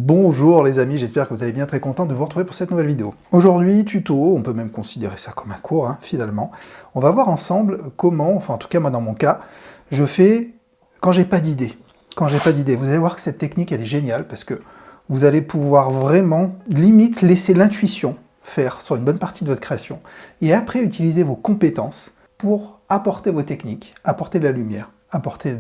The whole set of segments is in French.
Bonjour les amis, j'espère que vous allez bien, très content de vous retrouver pour cette nouvelle vidéo. Aujourd'hui, tuto, on peut même considérer ça comme un cours, finalement. On va voir ensemble comment, enfin en tout cas moi dans mon cas, je fais quand j'ai pas d'idée. Quand j'ai pas d'idée, vous allez voir que cette technique elle est géniale parce que vous allez pouvoir vraiment, limite, laisser l'intuition faire sur une bonne partie de votre création et après utiliser vos compétences pour apporter vos techniques, apporter de la lumière, apporter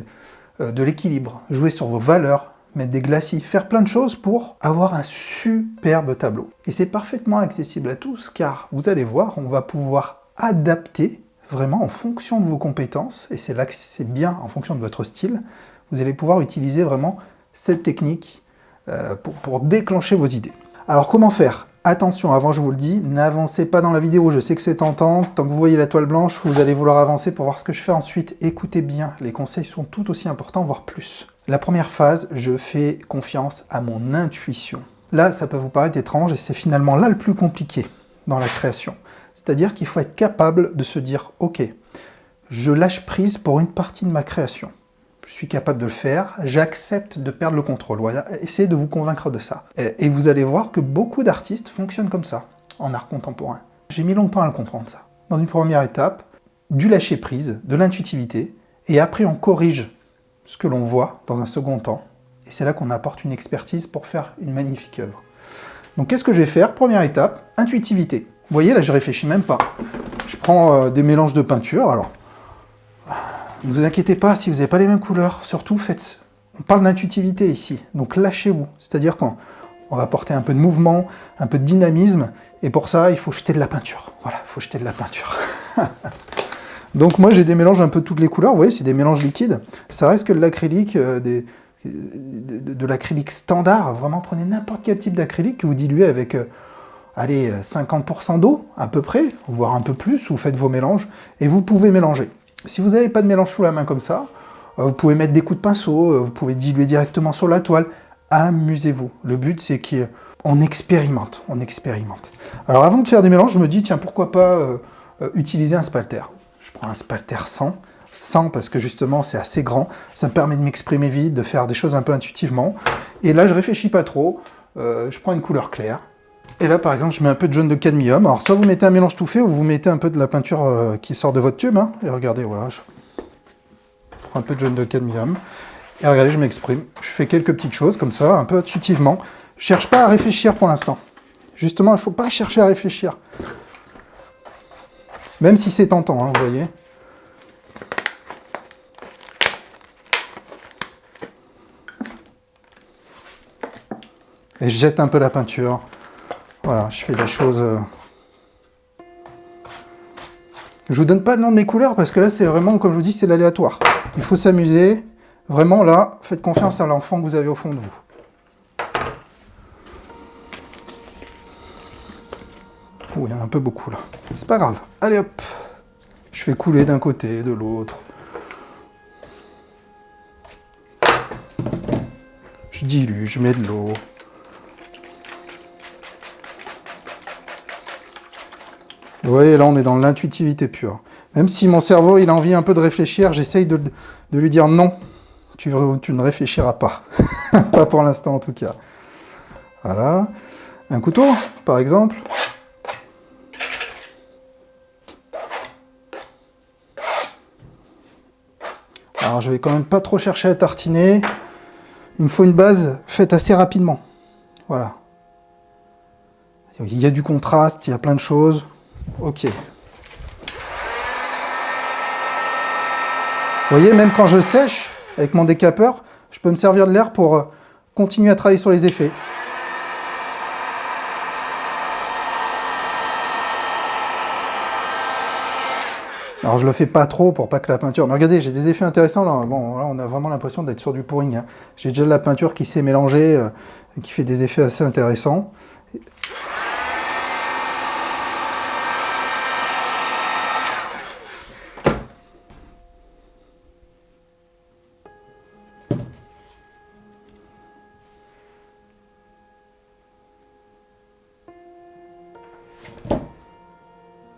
de l'équilibre, jouer sur vos valeurs, mettre des glacis, faire plein de choses pour avoir un superbe tableau. Et c'est parfaitement accessible à tous, car vous allez voir, on va pouvoir adapter vraiment en fonction de vos compétences, et c'est là que c'est bien en fonction de votre style, vous allez pouvoir utiliser vraiment cette technique pour déclencher vos idées. Alors comment faire ? Attention, avant je vous le dis, n'avancez pas dans la vidéo, je sais que c'est tentant, tant que vous voyez la toile blanche, vous allez vouloir avancer pour voir ce que je fais ensuite. Écoutez bien, les conseils sont tout aussi importants, voire plus. La première phase, je fais confiance à mon intuition. Là, ça peut vous paraître étrange, et c'est finalement là le plus compliqué dans la création. C'est-à-dire qu'il faut être capable de se dire, ok, je lâche prise pour une partie de ma création. Je suis capable de le faire, j'accepte de perdre le contrôle. Voilà, essayez de vous convaincre de ça. Et vous allez voir que beaucoup d'artistes fonctionnent comme ça, en art contemporain. J'ai mis longtemps à le comprendre, ça. Dans une première étape, du lâcher prise, de l'intuitivité, et après on corrige ce que l'on voit dans un second temps. Et c'est là qu'on apporte une expertise pour faire une magnifique œuvre. Donc qu'est-ce que je vais faire ? Première étape, intuitivité. Vous voyez, là je réfléchis même pas. Je prends des mélanges de peinture, alors... Ne vous inquiétez pas si vous n'avez pas les mêmes couleurs, surtout faites... On parle d'intuitivité ici, donc lâchez-vous. C'est-à-dire qu'on va apporter un peu de mouvement, un peu de dynamisme, et pour ça, il faut jeter de la peinture. Voilà, il faut jeter de la peinture. Donc moi, j'ai des mélanges un peu de toutes les couleurs, vous voyez, c'est des mélanges liquides. Ça reste que de l'acrylique, de l'acrylique standard. Vraiment, prenez n'importe quel type d'acrylique que vous diluez avec... allez, 50% d'eau, à peu près, voire un peu plus, vous faites vos mélanges, et vous pouvez mélanger. Si vous n'avez pas de mélange sous la main comme ça, vous pouvez mettre des coups de pinceau, vous pouvez diluer directement sur la toile. Amusez-vous. Le but, c'est qu'on expérimente, on expérimente. Alors avant de faire des mélanges, je me dis, tiens, pourquoi pas utiliser un spalter. Je prends un spalter 100 parce que justement, c'est assez grand. Ça me permet de m'exprimer vite, de faire des choses un peu intuitivement. Et là, je réfléchis pas trop. Je prends une couleur claire. Et là, par exemple, je mets un peu de jaune de cadmium. Alors, soit vous mettez un mélange tout fait, ou vous mettez un peu de la peinture qui sort de votre tube. Et regardez, voilà, je prends un peu de jaune de cadmium. Et regardez, je m'exprime. Je fais quelques petites choses comme ça, un peu intuitivement. Je cherche pas à réfléchir pour l'instant. Justement, il ne faut pas chercher à réfléchir. Même si c'est tentant, vous voyez. Et je jette un peu la peinture. Voilà, je fais des choses... Je vous donne pas le nom de mes couleurs, parce que là, c'est vraiment, comme je vous dis, c'est l'aléatoire. Il faut s'amuser. Vraiment, là, faites confiance à l'enfant que vous avez au fond de vous. Oh, il y en a un peu beaucoup, là. C'est pas grave. Allez, hop. Je fais couler d'un côté, de l'autre. Je dilue, je mets de l'eau. Vous voyez, là, on est dans l'intuitivité pure. Même si mon cerveau, il a envie un peu de réfléchir, j'essaye de lui dire non, tu ne réfléchiras pas. Pas pour l'instant, en tout cas. Voilà. Un couteau, par exemple. Alors, je vais quand même pas trop chercher à tartiner. Il me faut une base faite assez rapidement. Voilà. Il y a du contraste, il y a plein de choses. Ok. Vous voyez, même quand je sèche, avec mon décapeur, je peux me servir de l'air pour continuer à travailler sur les effets. Alors je le fais pas trop pour pas que la peinture... Mais regardez, j'ai des effets intéressants là. Bon, là on a vraiment l'impression d'être sur du pouring. J'ai déjà de la peinture qui s'est mélangée et qui fait des effets assez intéressants.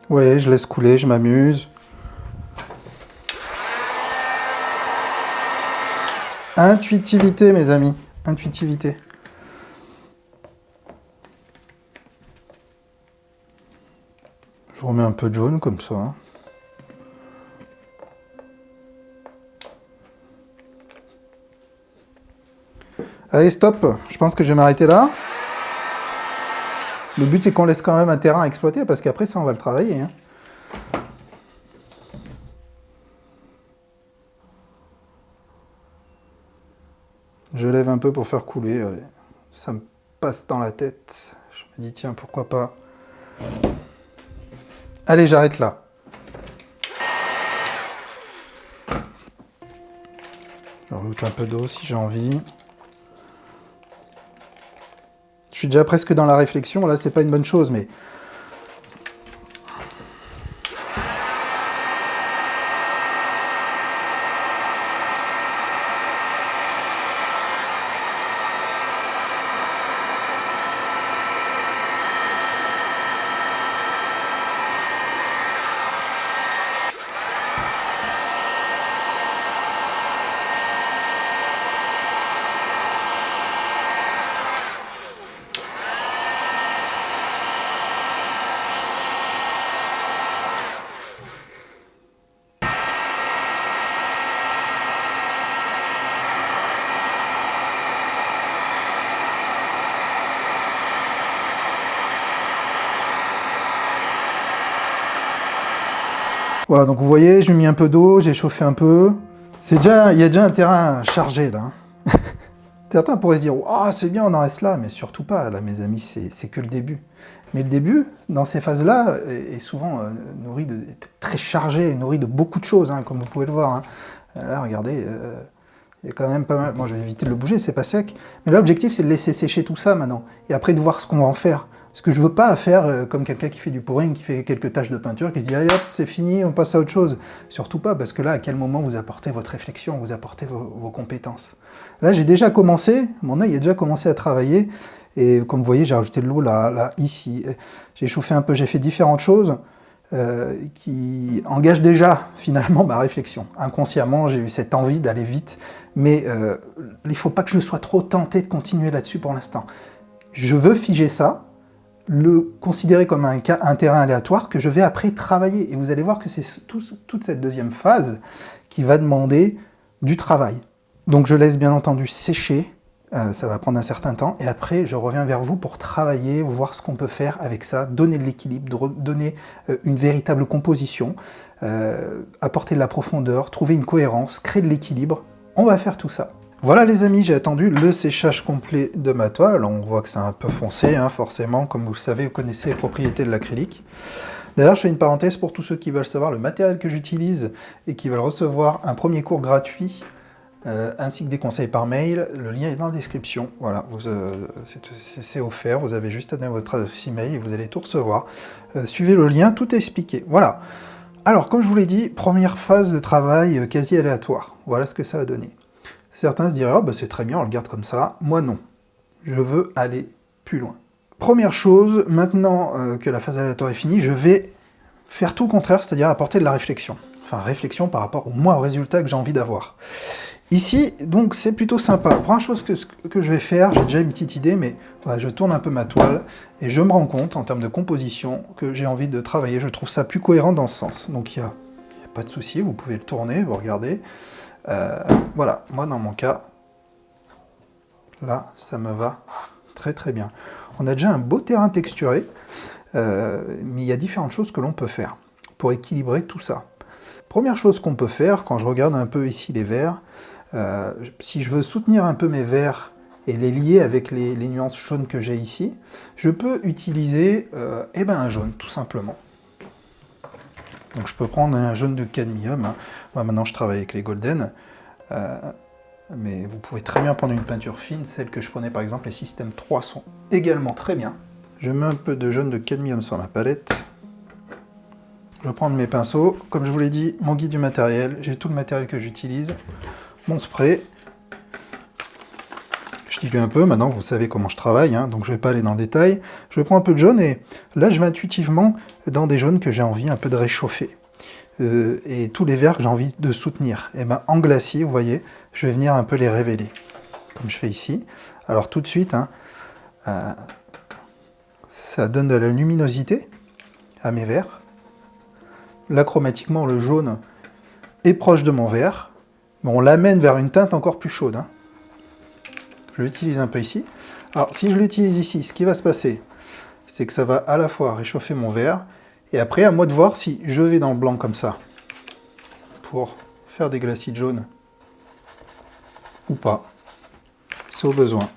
Ouais, je laisse couler, je m'amuse. Intuitivité, mes amis. Intuitivité. Je remets un peu de jaune comme ça. Hein. Allez, stop. Je pense que je vais m'arrêter là. Le but, c'est qu'on laisse quand même un terrain à exploiter, parce qu'après, ça, on va le travailler. Hein. Je lève un peu pour faire couler. Allez. Ça me passe dans la tête. Je me dis, tiens, pourquoi pas. Allez, j'arrête là. Je rajoute un peu d'eau si j'ai envie. Je suis déjà presque dans la réflexion. Là, c'est pas une bonne chose, mais... Voilà, donc vous voyez, j'ai mis un peu d'eau, j'ai chauffé un peu. Il y a déjà un terrain chargé, là. Certains pourraient se dire, oh, c'est bien, on en reste là, mais surtout pas, là, mes amis, c'est que le début. Mais le début, dans ces phases-là, est souvent très chargé, nourri de beaucoup de choses, hein, comme vous pouvez le voir. Hein. Là, regardez, il y a quand même pas mal... Bon, je vais éviter de le bouger, c'est pas sec. Mais là, l'objectif, c'est de laisser sécher tout ça, maintenant. Et après, de voir ce qu'on va en faire. Ce que je veux pas faire comme quelqu'un qui fait du pouring, qui fait quelques taches de peinture, qui se dit allez hop, c'est fini, on passe à autre chose. Surtout pas, parce que là, à quel moment vous apportez votre réflexion, vous apportez vos compétences. Là, j'ai déjà commencé, mon œil a déjà commencé à travailler, et comme vous voyez, j'ai rajouté de l'eau là, ici. J'ai chauffé un peu, j'ai fait différentes choses qui engagent déjà, finalement, ma réflexion. Inconsciemment, j'ai eu cette envie d'aller vite, mais il faut pas que je sois trop tenté de continuer là-dessus pour l'instant. Je veux figer ça, le considérer comme un terrain aléatoire que je vais après travailler. Et vous allez voir que c'est toute cette deuxième phase qui va demander du travail. Donc je laisse bien entendu sécher, ça va prendre un certain temps, et après je reviens vers vous pour travailler, voir ce qu'on peut faire avec ça, donner de l'équilibre, donner une véritable composition, apporter de la profondeur, trouver une cohérence, créer de l'équilibre. On va faire tout ça. Voilà les amis, j'ai attendu le séchage complet de ma toile. Alors on voit que c'est un peu foncé, hein, forcément, comme vous le savez, vous connaissez les propriétés de l'acrylique. D'ailleurs, je fais une parenthèse pour tous ceux qui veulent savoir le matériel que j'utilise et qui veulent recevoir un premier cours gratuit, ainsi que des conseils par mail. Le lien est dans la description. Voilà, c'est offert, vous avez juste à donner votre adresse email et vous allez tout recevoir. Suivez le lien, tout est expliqué. Voilà. Alors, comme je vous l'ai dit, première phase de travail quasi aléatoire. Voilà ce que ça a donné. Certains se diraient, oh, bah, c'est très bien, on le garde comme ça. Moi, non. Je veux aller plus loin. Première chose, maintenant que la phase aléatoire est finie, je vais faire tout le contraire, c'est-à-dire apporter de la réflexion. Enfin, réflexion par rapport au résultat que j'ai envie d'avoir. Ici, donc, c'est plutôt sympa. La première chose que je vais faire, j'ai déjà une petite idée, mais voilà, je tourne un peu ma toile, et je me rends compte, en termes de composition, que j'ai envie de travailler. Je trouve ça plus cohérent dans ce sens. Donc, il n'y a pas de souci, vous pouvez le tourner, vous regardez. Voilà, moi dans mon cas, là, ça me va très très bien. On a déjà un beau terrain texturé, mais il y a différentes choses que l'on peut faire pour équilibrer tout ça. Première chose qu'on peut faire, quand je regarde un peu ici les verts, si je veux soutenir un peu mes verts et les lier avec les nuances jaunes que j'ai ici, je peux utiliser un jaune, tout simplement. Donc je peux prendre un jaune de cadmium, hein. Moi maintenant je travaille avec les golden, mais vous pouvez très bien prendre une peinture fine, celle que je prenais par exemple, les System 3 sont également très bien. Je mets un peu de jaune de cadmium sur ma palette, je vais prendre mes pinceaux, comme je vous l'ai dit, mon guide du matériel, j'ai tout le matériel que j'utilise, mon spray, je dilue un peu, maintenant vous savez comment je travaille, hein, donc je ne vais pas aller dans le détail. Je prends un peu de jaune et là je vais intuitivement dans des jaunes que j'ai envie un peu de réchauffer. Et tous les verts que j'ai envie de soutenir. Et ben en glacier, vous voyez, je vais venir un peu les révéler, comme je fais ici. Alors tout de suite, hein, ça donne de la luminosité à mes verts, là chromatiquement le jaune est proche de mon vert, mais on l'amène vers une teinte encore plus chaude. Hein. Je l'utilise un peu ici. Alors si je l'utilise ici, ce qui va se passer, c'est que ça va à la fois réchauffer mon vert, et après à moi de voir si je vais dans le blanc comme ça, pour faire des glacis jaunes, ou pas, c'est au besoin.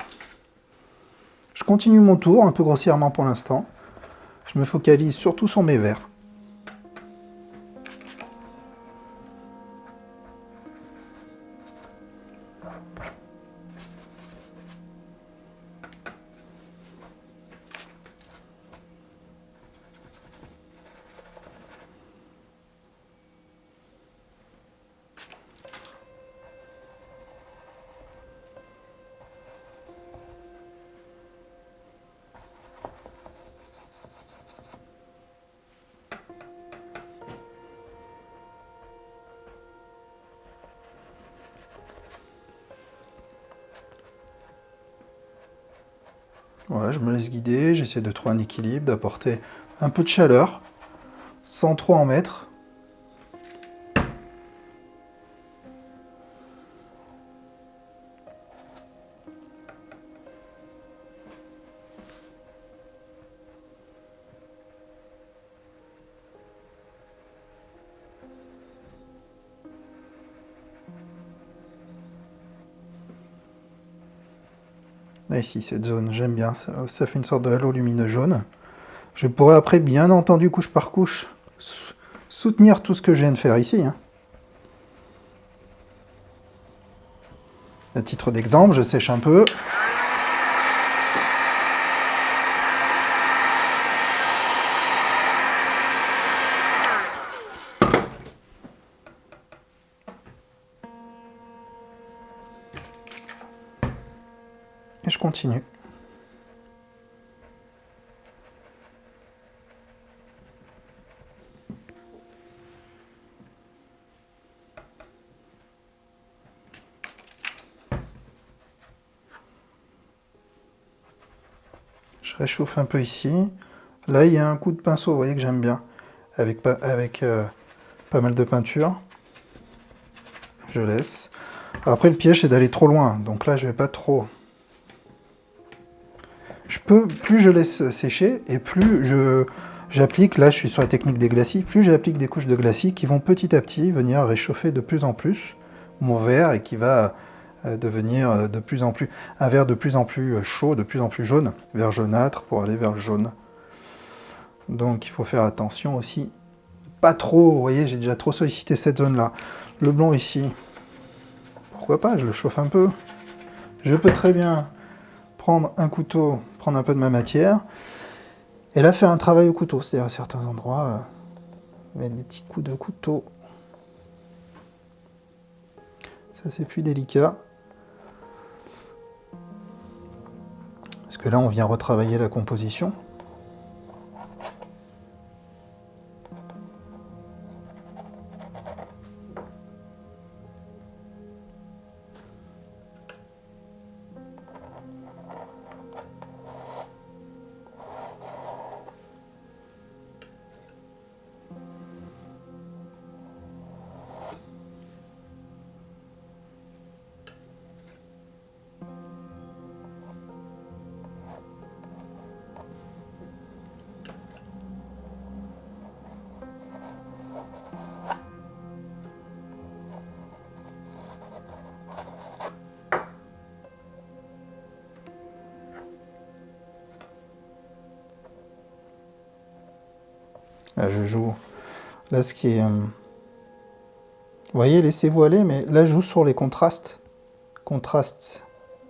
Je continue mon tour, un peu grossièrement pour l'instant. Je me focalise surtout sur mes verts. Voilà, je me laisse guider, j'essaie de trouver un équilibre, d'apporter un peu de chaleur, sans trop en mettre. Là, ici, cette zone, j'aime bien, ça fait une sorte de halo lumineux jaune. Je pourrais après, bien entendu, couche par couche, soutenir tout ce que je viens de faire ici. Hein. À titre d'exemple, je sèche un peu. Et je continue. Je réchauffe un peu ici. Là, il y a un coup de pinceau, vous voyez que j'aime bien, avec pas mal de peinture. Je laisse. Après, le piège, c'est d'aller trop loin. Donc là, je vais pas trop. Plus je laisse sécher, et plus j'applique, là je suis sur la technique des glacis, plus j'applique des couches de glacis qui vont petit à petit venir réchauffer de plus en plus mon verre et qui va devenir de plus en plus, un verre de plus en plus chaud, de plus en plus jaune, vert jaunâtre pour aller vers le jaune. Donc il faut faire attention aussi, pas trop, vous voyez, j'ai déjà trop sollicité cette zone-là. Le blanc ici, pourquoi pas, je le chauffe un peu. Je peux très bien prendre un couteau, prendre un peu de ma matière, et là faire un travail au couteau, c'est-à-dire à certains endroits, mettre des petits coups de couteau. Ça c'est plus délicat. Parce que là on vient retravailler la composition. Là, je joue. Là, ce qui est... vous voyez, laissez-vous aller, mais là, je joue sur les contrastes. Contraste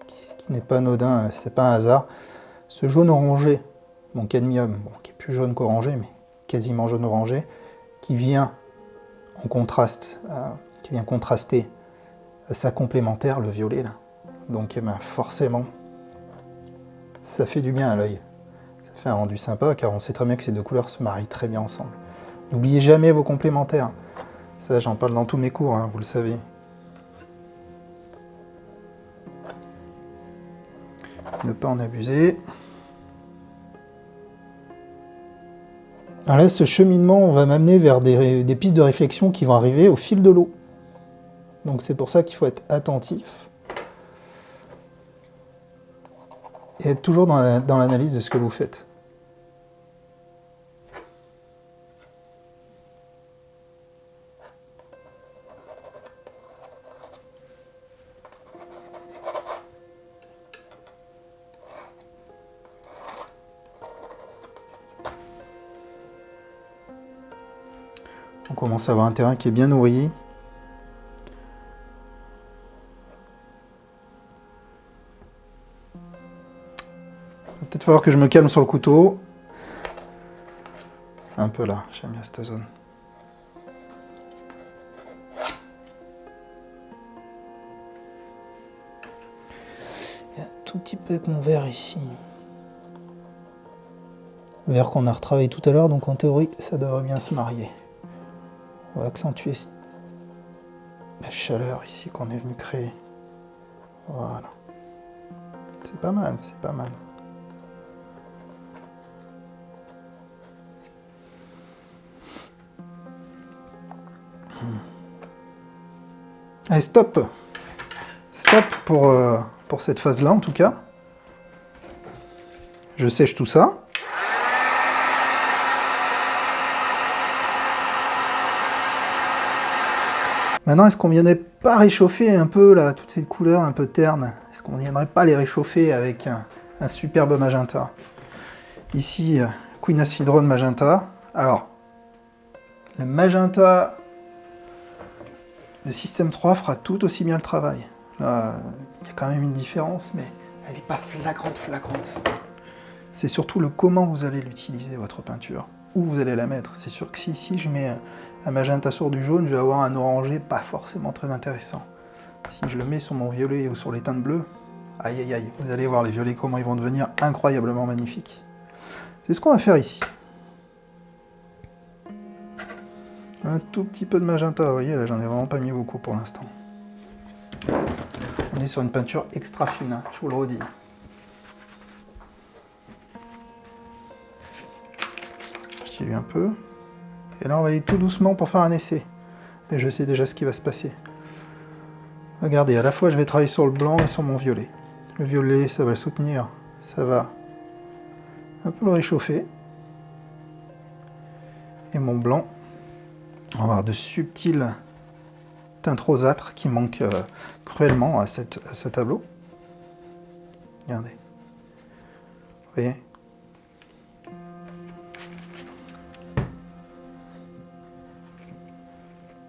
qui n'est pas anodin, c'est pas un hasard. Ce jaune orangé, mon cadmium, bon, qui est plus jaune qu'orangé, mais quasiment jaune orangé, qui vient en contraste, qui vient contraster sa complémentaire, le violet, là. Donc, eh ben, forcément, ça fait du bien à l'œil. Ça fait un rendu sympa, car on sait très bien que ces deux couleurs se marient très bien ensemble. N'oubliez jamais vos complémentaires. Ça, j'en parle dans tous mes cours, hein, vous le savez. Ne pas en abuser. Alors là, ce cheminement, on va m'amener vers des pistes de réflexion qui vont arriver au fil de l'eau. Donc c'est pour ça qu'il faut être attentif et être toujours dans l'analyse de ce que vous faites. On commence à avoir un terrain qui est bien nourri. Il va peut-être falloir que je me calme sur le couteau. Un peu là, j'aime bien cette zone. Il y a un tout petit peu avec mon verre ici. Verre qu'on a retravaillé tout à l'heure, donc en théorie, ça devrait bien se marier. On va accentuer la chaleur ici qu'on est venu créer. Voilà. C'est pas mal, c'est pas mal. Allez, stop! Stop pour cette phase-là, en tout cas. Je sèche tout ça. Maintenant, est-ce qu'on ne viendrait pas réchauffer un peu là, toutes ces couleurs un peu ternes? Est-ce qu'on ne viendrait pas les réchauffer avec un superbe magenta? Ici, Quinacridone magenta. Alors, le magenta de système 3 fera tout aussi bien le travail. Là, il y a quand même une différence, mais elle n'est pas flagrante. C'est surtout le comment vous allez l'utiliser, votre peinture. Où vous allez la mettre. C'est sûr que si ici je mets un magenta sur du jaune, je vais avoir un orangé pas forcément très intéressant. Si je le mets sur mon violet ou sur les teintes bleues, aïe aïe aïe, vous allez voir les violets comment ils vont devenir incroyablement magnifiques. C'est ce qu'on va faire ici. Un tout petit peu de magenta, vous voyez, là j'en ai vraiment pas mis beaucoup pour l'instant. On est sur une peinture extra fine, hein, je vous le redis. Je dilue un peu. Et là on va aller tout doucement pour faire un essai. Mais je sais déjà ce qui va se passer. Regardez, à la fois je vais travailler sur le blanc et sur mon violet. Le violet, ça va le soutenir, ça va un peu le réchauffer. Et mon blanc, on va avoir de subtiles teintes rosâtres qui manquent cruellement à ce tableau. Regardez. Vous voyez ?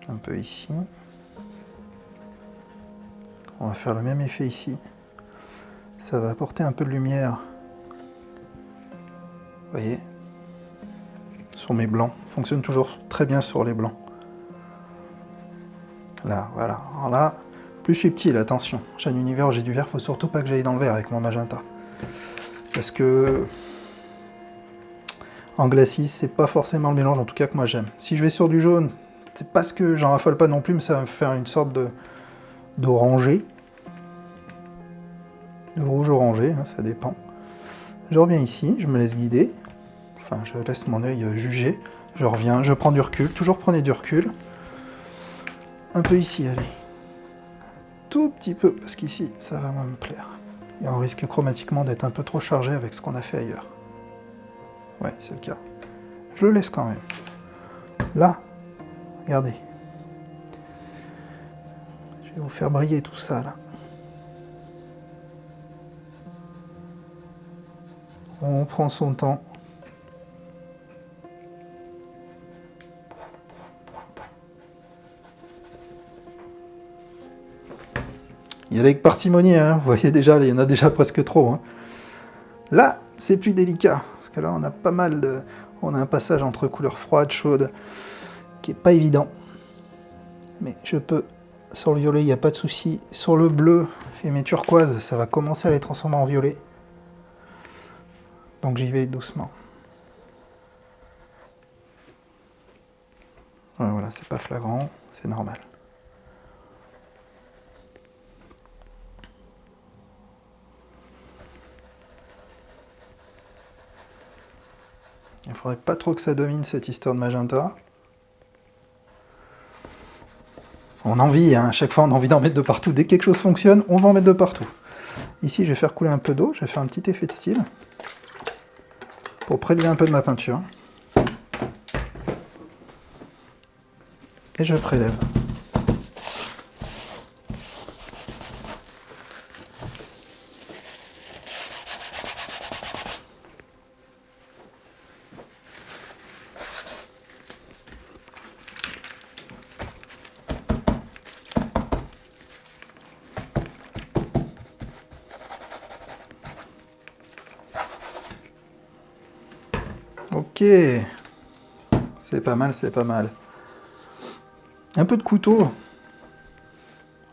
Un peu ici. On va faire le même effet ici. Ça va apporter un peu de lumière. Vous voyez ? Sur mes blancs. Fonctionne toujours très bien sur les blancs. Là, voilà. Alors là, plus subtil, attention. J'ai un univers, j'ai du vert, faut surtout pas que j'aille dans le vert avec mon magenta. Parce que en glacis, c'est pas forcément le mélange, en tout cas que moi j'aime. Si je vais sur du jaune, c'est parce que j'en raffole pas non plus, mais ça va me faire une sorte d'orangé. De rouge orangé, hein, ça dépend. Je reviens ici, je me laisse guider. Enfin, je laisse mon œil juger. Je reviens, je prends du recul. Toujours prenez du recul. Un peu ici, allez. Un tout petit peu, parce qu'ici, ça va moins me plaire. Et on risque chromatiquement d'être un peu trop chargé avec ce qu'on a fait ailleurs. Ouais, c'est le cas. Je le laisse quand même. Là, regardez. Je vais vous faire briller tout ça, là. On prend son temps. Il y a avec parcimonie, hein. Vous voyez déjà, il y en a déjà presque trop. Hein. Là, c'est plus délicat, parce que là, on a pas mal de... On a un passage entre couleurs froides, chaudes, qui est pas évident. Mais je peux... Sur le violet, il n'y a pas de souci. Sur le bleu et mes turquoises, ça va commencer à les transformer en violet. Donc j'y vais doucement. Ouais, voilà, c'est pas flagrant, c'est normal. Il faudrait pas trop que ça domine cette histoire de magenta. On a envie, hein, à chaque fois on a envie d'en mettre de partout. Dès que quelque chose fonctionne, on va en mettre de partout. Ici, je vais faire couler un peu d'eau, je vais faire un petit effet de style pour prélever un peu de ma peinture. Et je prélève. Ok, c'est pas mal, c'est pas mal. Un peu de couteau.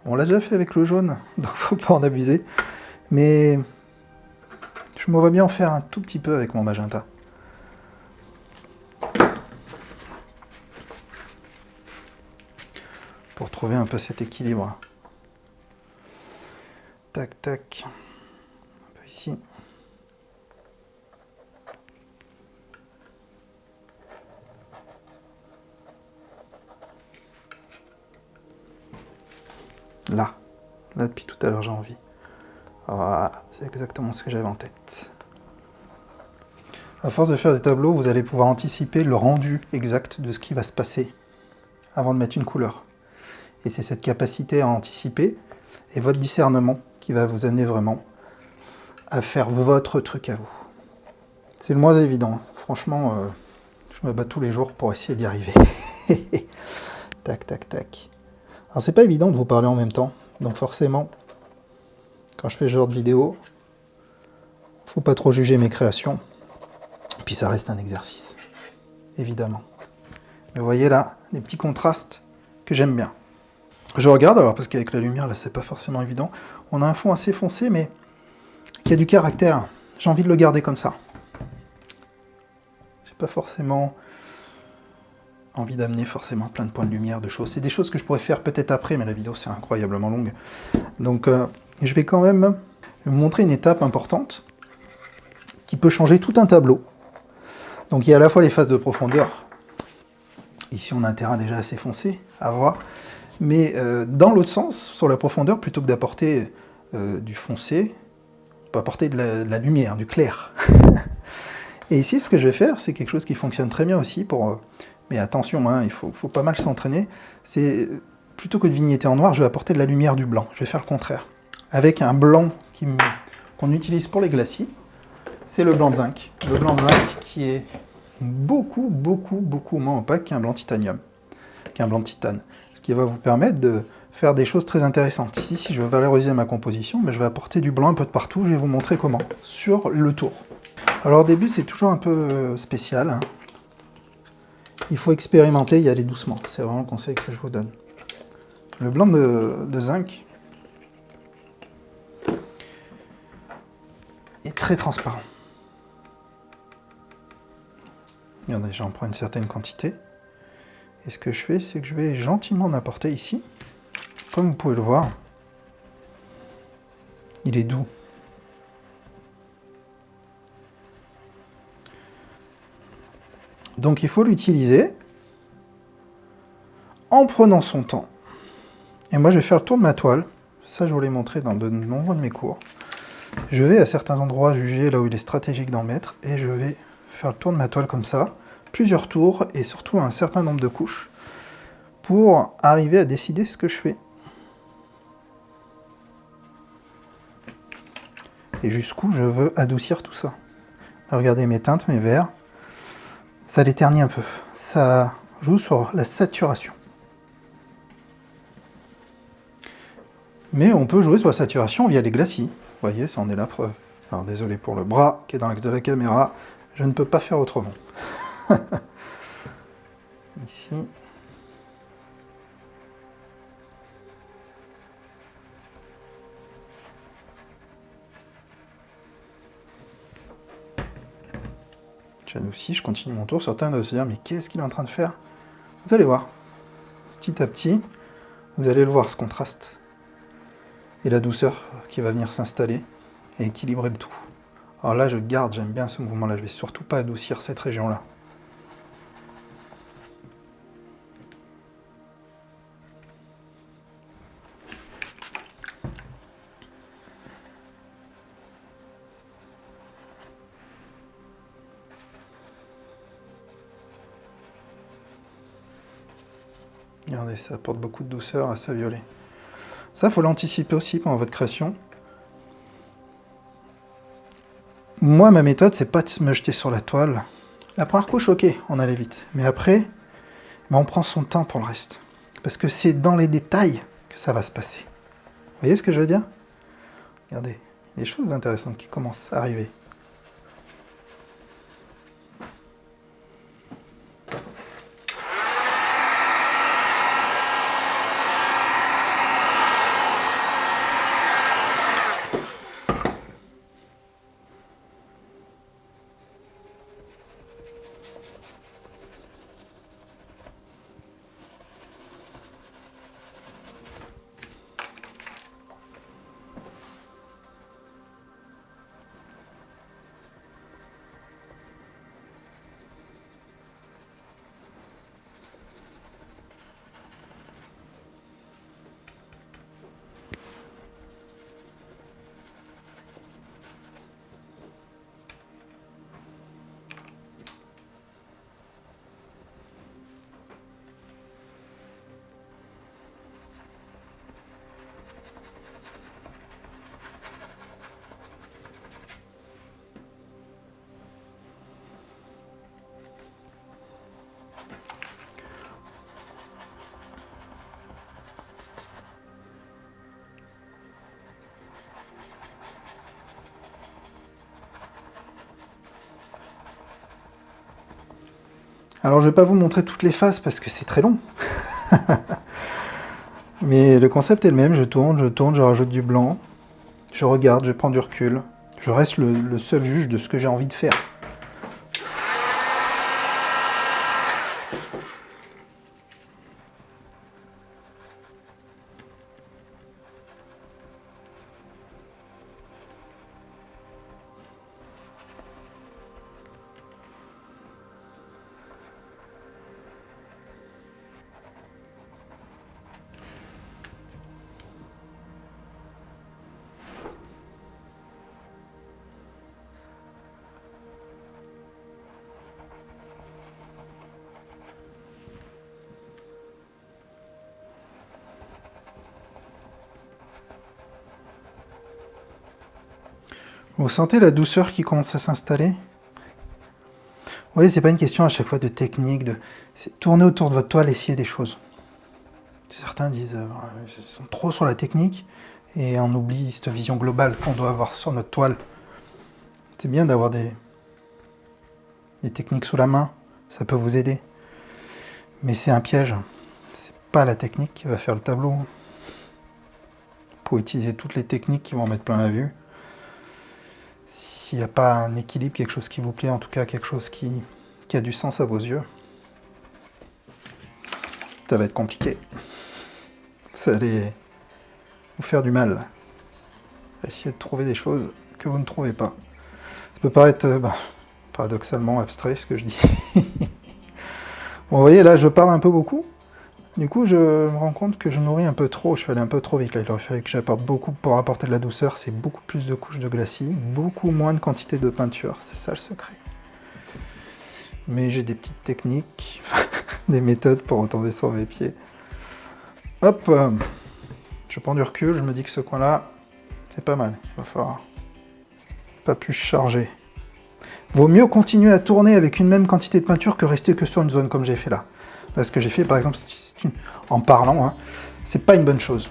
On l'a déjà fait avec le jaune, donc faut pas en abuser. Mais je me vois bien en faire un tout petit peu avec mon magenta. Pour trouver un peu cet équilibre. Tac, tac. Un peu ici. Là. Là, depuis tout à l'heure, j'ai envie. Voilà, c'est exactement ce que j'avais en tête. À force de faire des tableaux, vous allez pouvoir anticiper le rendu exact de ce qui va se passer avant de mettre une couleur. Et c'est cette capacité à anticiper et votre discernement qui va vous amener vraiment à faire votre truc à vous. C'est le moins évident. Franchement, je me bats tous les jours pour essayer d'y arriver. Tac, tac, tac. Alors c'est pas évident de vous parler en même temps, donc forcément, quand je fais ce genre de vidéo, faut pas trop juger mes créations. Puis ça reste un exercice, évidemment. Mais vous voyez là, les petits contrastes que j'aime bien. Je regarde, alors parce qu'avec la lumière, là, c'est pas forcément évident. On a un fond assez foncé, mais qui a du caractère. J'ai envie de le garder comme ça. J'ai pas forcément envie d'amener forcément plein de points de lumière, de choses. C'est des choses que je pourrais faire peut-être après, mais la vidéo, c'est incroyablement longue. Donc, je vais quand même vous montrer une étape importante qui peut changer tout un tableau. Donc, il y a à la fois les phases de profondeur. Ici, on a un terrain déjà assez foncé, à voir. Mais dans l'autre sens, sur la profondeur, plutôt que d'apporter du foncé, on peut apporter de la lumière, du clair. Et ici, ce que je vais faire, c'est quelque chose qui fonctionne très bien aussi pour... mais attention, hein, il faut pas mal s'entraîner. C'est plutôt que de vignetter en noir, je vais apporter de la lumière du blanc. Je vais faire le contraire. Avec un blanc qu'on utilise pour les glacis, c'est le blanc de zinc. Le blanc de zinc qui est beaucoup moins opaque qu'un blanc titanium, qu'un blanc de titane. Ce qui va vous permettre de faire des choses très intéressantes. Ici, si je veux valoriser ma composition, mais je vais apporter du blanc un peu de partout. Je vais vous montrer comment, sur le tour. Alors au début, c'est toujours un peu spécial, hein. Il faut expérimenter, y aller doucement. C'est vraiment le conseil que je vous donne. Le blanc de zinc est très transparent. Regardez, j'en prends une certaine quantité. Et ce que je fais, c'est que je vais gentiment en apporter ici. Comme vous pouvez le voir, il est doux. Donc il faut l'utiliser en prenant son temps. Et moi je vais faire le tour de ma toile. Ça je vous l'ai montré dans de nombreux de mes cours. Je vais à certains endroits juger là où il est stratégique d'en mettre. Et je vais faire le tour de ma toile comme ça. Plusieurs tours et surtout un certain nombre de couches. Pour arriver à décider ce que je fais. Et jusqu'où je veux adoucir tout ça. Regardez mes teintes, mes verts. Ça les ternit un peu. Ça joue sur la saturation. Mais on peut jouer sur la saturation via les glacis. Vous voyez, ça en est la preuve. Alors désolé pour le bras qui est dans l'axe de la caméra. Je ne peux pas faire autrement. Ici. J'adoucis, je continue mon tour. Certains doivent se dire, mais qu'est-ce qu'il est en train de faire? Vous allez voir. Petit à petit, vous allez le voir, ce contraste. Et la douceur qui va venir s'installer et équilibrer le tout. Alors là, je garde, j'aime bien ce mouvement-là. Je vais surtout pas adoucir cette région-là. Regardez, ça apporte beaucoup de douceur à ce violet. Ça, faut l'anticiper aussi pendant votre création. Moi, ma méthode, c'est pas de me jeter sur la toile. La première couche, ok, on allait vite. Mais après, on prend son temps pour le reste. Parce que c'est dans les détails que ça va se passer. Vous voyez ce que je veux dire? Regardez, il y a des choses intéressantes qui commencent à arriver. Alors, je vais pas vous montrer toutes les phases parce que c'est très long. Mais le concept est le même, je tourne, je rajoute du blanc, je regarde, je prends du recul. Je reste le seul juge de ce que j'ai envie de faire. Vous sentez la douceur qui commence à s'installer? Oui, c'est pas une question à chaque fois de technique, c'est tourner autour de votre toile, essayer des choses. Certains disent ils sont trop sur la technique et on oublie cette vision globale qu'on doit avoir sur notre toile. C'est bien d'avoir des techniques sous la main, ça peut vous aider. Mais c'est un piège. C'est pas la technique qui va faire le tableau. Pour utiliser toutes les techniques qui vont en mettre plein la vue. S'il n'y a pas un équilibre, quelque chose qui vous plaît, en tout cas quelque chose qui a du sens à vos yeux, ça va être compliqué. Ça allait vous faire du mal. Essayez de trouver des choses que vous ne trouvez pas. Ça peut paraître paradoxalement abstrait ce que je dis. Bon, vous voyez, là, je parle un peu beaucoup. Du coup, je me rends compte que je nourris un peu trop. Je suis allé un peu trop vite. Là, il aurait fallu que j'apporte beaucoup pour apporter de la douceur. C'est beaucoup plus de couches de glacis, beaucoup moins de quantité de peinture. C'est ça le secret. Mais j'ai des petites techniques, des méthodes pour retomber sur mes pieds. Hop, je prends du recul. Je me dis que ce coin-là, c'est pas mal. Il va falloir pas plus charger. Vaut mieux continuer à tourner avec une même quantité de peinture que rester que sur une zone comme j'ai fait là. Là, ce que j'ai fait, par exemple, en parlant, hein, c'est pas une bonne chose.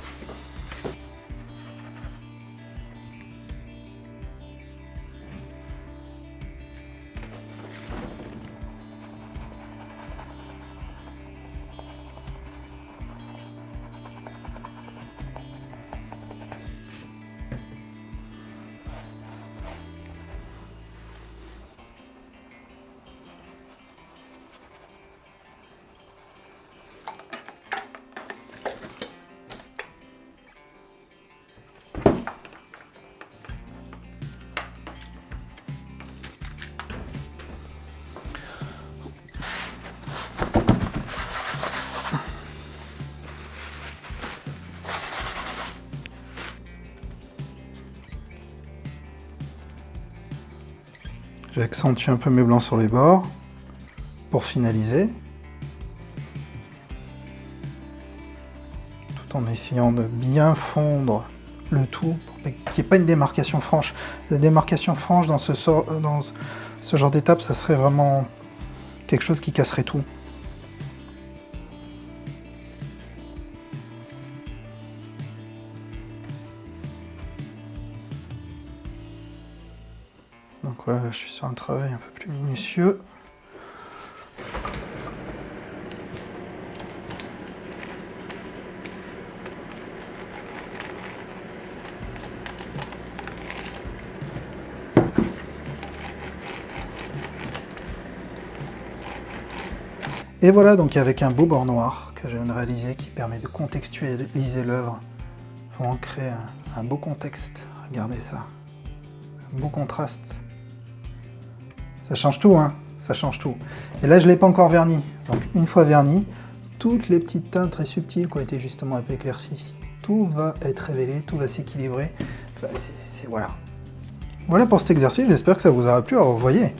J'accentue un peu mes blancs sur les bords pour finaliser. Tout en essayant de bien fondre le tout pour qu'il n'y ait pas une démarcation franche. La démarcation franche dans ce genre d'étape, ça serait vraiment quelque chose qui casserait tout. Donc voilà, je suis sur un travail un peu plus minutieux. Et voilà, donc avec un beau bord noir que je viens de réaliser qui permet de contextualiser l'œuvre, vraiment créer un beau contexte. Regardez ça, un beau contraste. Ça change tout, hein, ça change tout. Et là, je ne l'ai pas encore verni. Donc une fois verni, toutes les petites teintes très subtiles qui ont été justement un peu éclaircies ici, tout va être révélé, tout va s'équilibrer. Enfin, voilà. Voilà pour cet exercice, j'espère que ça vous aura plu. Alors vous voyez,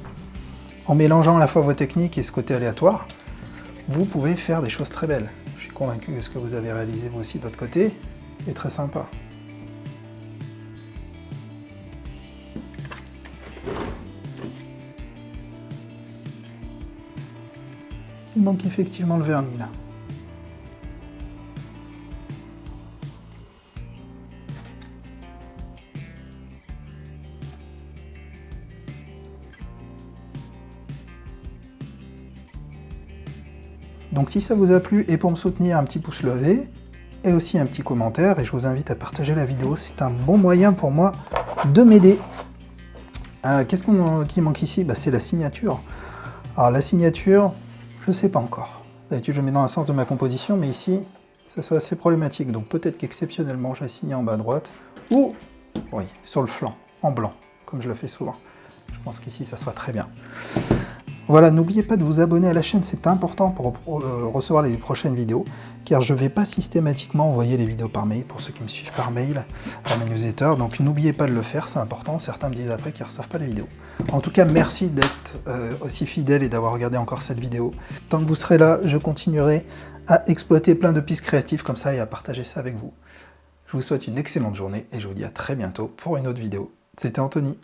en mélangeant à la fois vos techniques et ce côté aléatoire, vous pouvez faire des choses très belles. Je suis convaincu que ce que vous avez réalisé vous aussi de votre côté est très sympa. Il manque effectivement le vernis là. Donc si ça vous a plu, et pour me soutenir, un petit pouce levé, et aussi un petit commentaire, et je vous invite à partager la vidéo, c'est un bon moyen pour moi de m'aider. Qu'est-ce qui manque ici? C'est la signature. Alors la signature, je ne sais pas encore. D'habitude je mets dans le sens de ma composition, mais ici, ça c'est assez problématique, donc peut-être qu'exceptionnellement je vais signer en bas à droite, ou, oui, sur le flanc, en blanc, comme je le fais souvent. Je pense qu'ici ça sera très bien. Voilà, n'oubliez pas de vous abonner à la chaîne, c'est important pour recevoir les prochaines vidéos, car je ne vais pas systématiquement envoyer les vidéos par mail, pour ceux qui me suivent par mail, à ma newsletter, donc n'oubliez pas de le faire, c'est important, certains me disent après qu'ils ne reçoivent pas les vidéos. En tout cas, merci d'être aussi fidèle et d'avoir regardé encore cette vidéo. Tant que vous serez là, je continuerai à exploiter plein de pistes créatives comme ça et à partager ça avec vous. Je vous souhaite une excellente journée et je vous dis à très bientôt pour une autre vidéo. C'était Anthony.